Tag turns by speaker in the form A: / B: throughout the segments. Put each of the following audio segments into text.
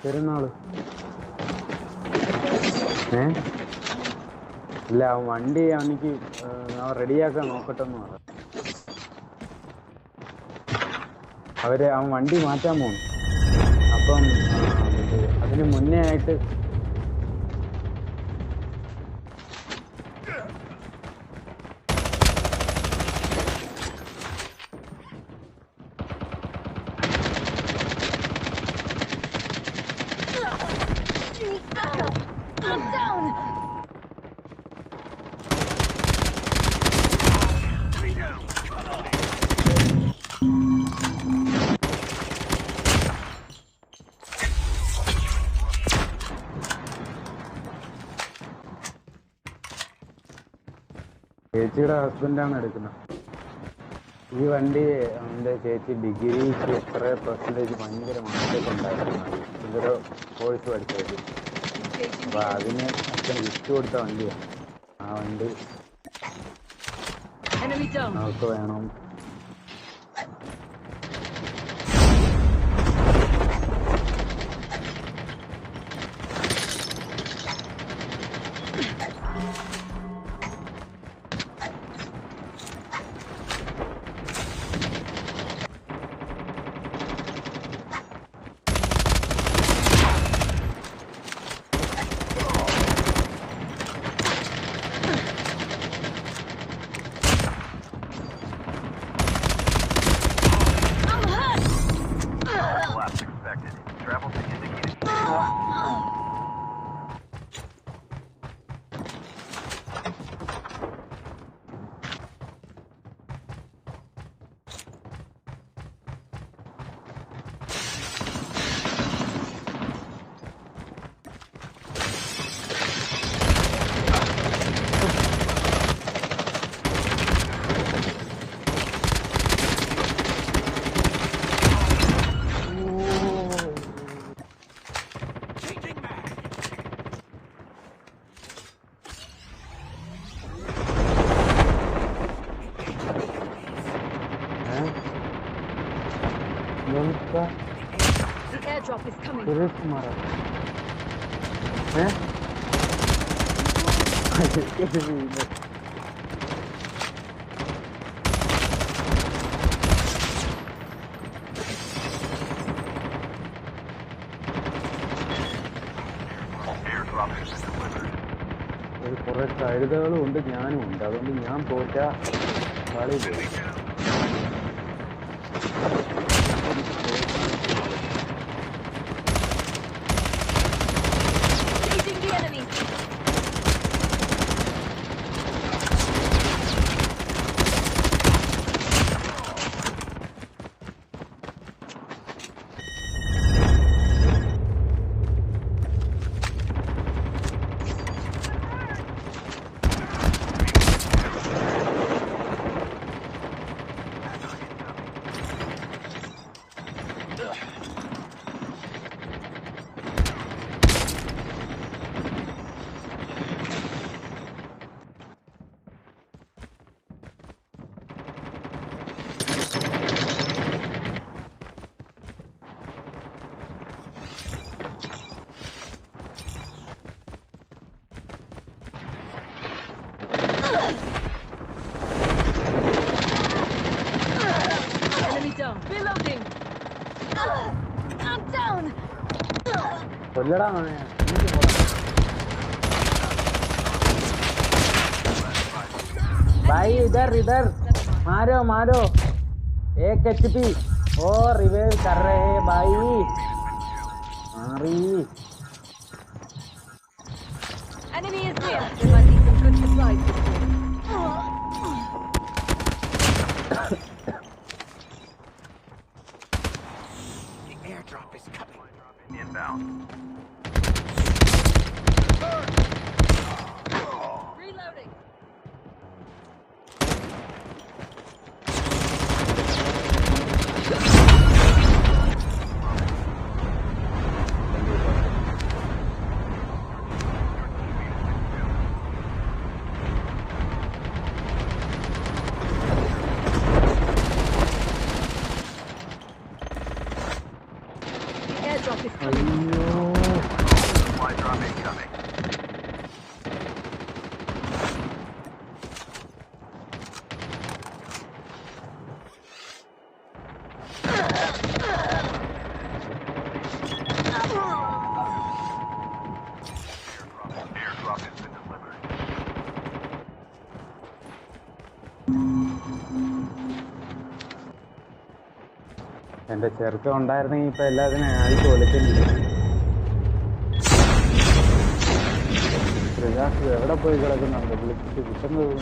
A: പെരുന്നാള് ഇല്ല, വണ്ടി അവനിക്ക് റെഡിയാക്കാൻ നോക്കട്ടെന്ന് പറഞ്ഞു. അവൻ വണ്ടി മാറ്റാൻ പോകുന്നു. അപ്പം അതിന് മുന്നേ ആയിട്ട് ചേച്ചിയുടെ ഹസ്ബൻഡാണ് എടുക്കുന്നത്. ഈ വണ്ടി അവൻ്റെ ചേച്ചി ഡിഗ്രിക്ക് എത്ര പെർസെൻറ്റേജ് ഭയങ്കര മാർക്കൊക്കെ ഉണ്ടായിരുന്നു. ഇതൊരു കോഴ്സ് പഠിച്ചത്. അപ്പോൾ അതിന് അച്ഛൻ ഗിഫ്റ്റ് കൊടുത്ത വണ്ടിയാണ്. ആ വണ്ടി നമുക്ക് വേണം.
B: The airdrop is coming.
A: കുറെ കഴുതകളും ഉണ്ട്, ഞാനും ഉണ്ട്. അതുകൊണ്ട് ഞാൻ തോറ്റ കളി പോയി. കൊല്ലടാ മോനെ. എനിക്ക് പോടാ. भाई इधर इधर मारो मारो. एक HP. ओ रिवाइव कर रहे हैं भाई. मारी.
B: Enemy is near. There might be some good supplies this way.
C: The airdrop is coming. Inbound.
B: Reloading. The airdrop is coming.
C: Supply drop incoming. Airdrop has been delivered.
A: എന്റെ ചെറുക്കം ഉണ്ടായിരുന്നെങ്കിൽ ഇപ്പൊ എല്ലാത്തിനും ആയിട്ട് ഒളിച്ചില്ല. പ്രകാശ് എവിടെ പോയി കിടക്കുന്നുണ്ട്? വിളിച്ചിട്ട് കിട്ടുന്നത്.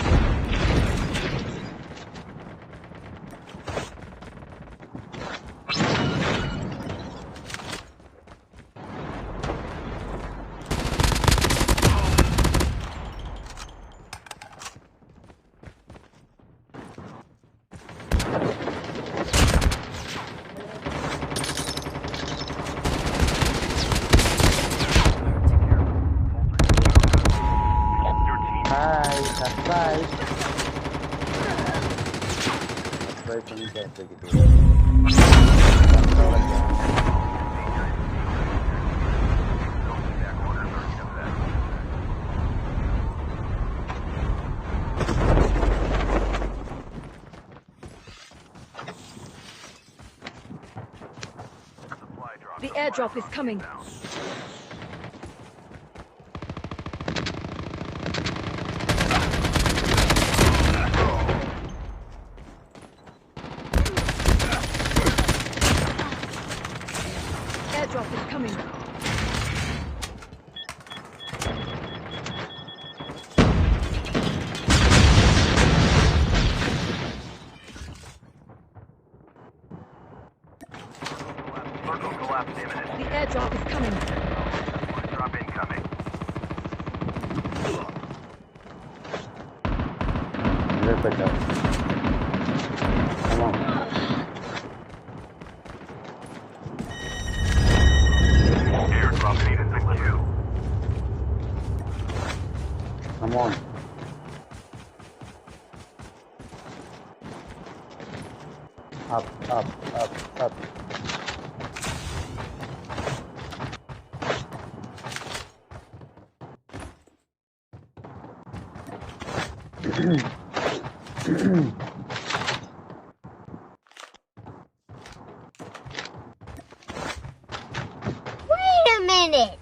A: Hi subscribe. സബ്സ്ക്രൈബ് ഒന്ന് കേട്ട് കിട്ടും.
B: The airdrop is coming. Airdrop is coming.
C: Circle collapse imminent.
B: The airdrop is coming.
C: Drop incoming.
A: Come on.
C: Airdrop needed to queue.
A: Come on. Up, up, up, up.
D: Wait a minute!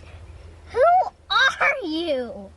D: Who are you?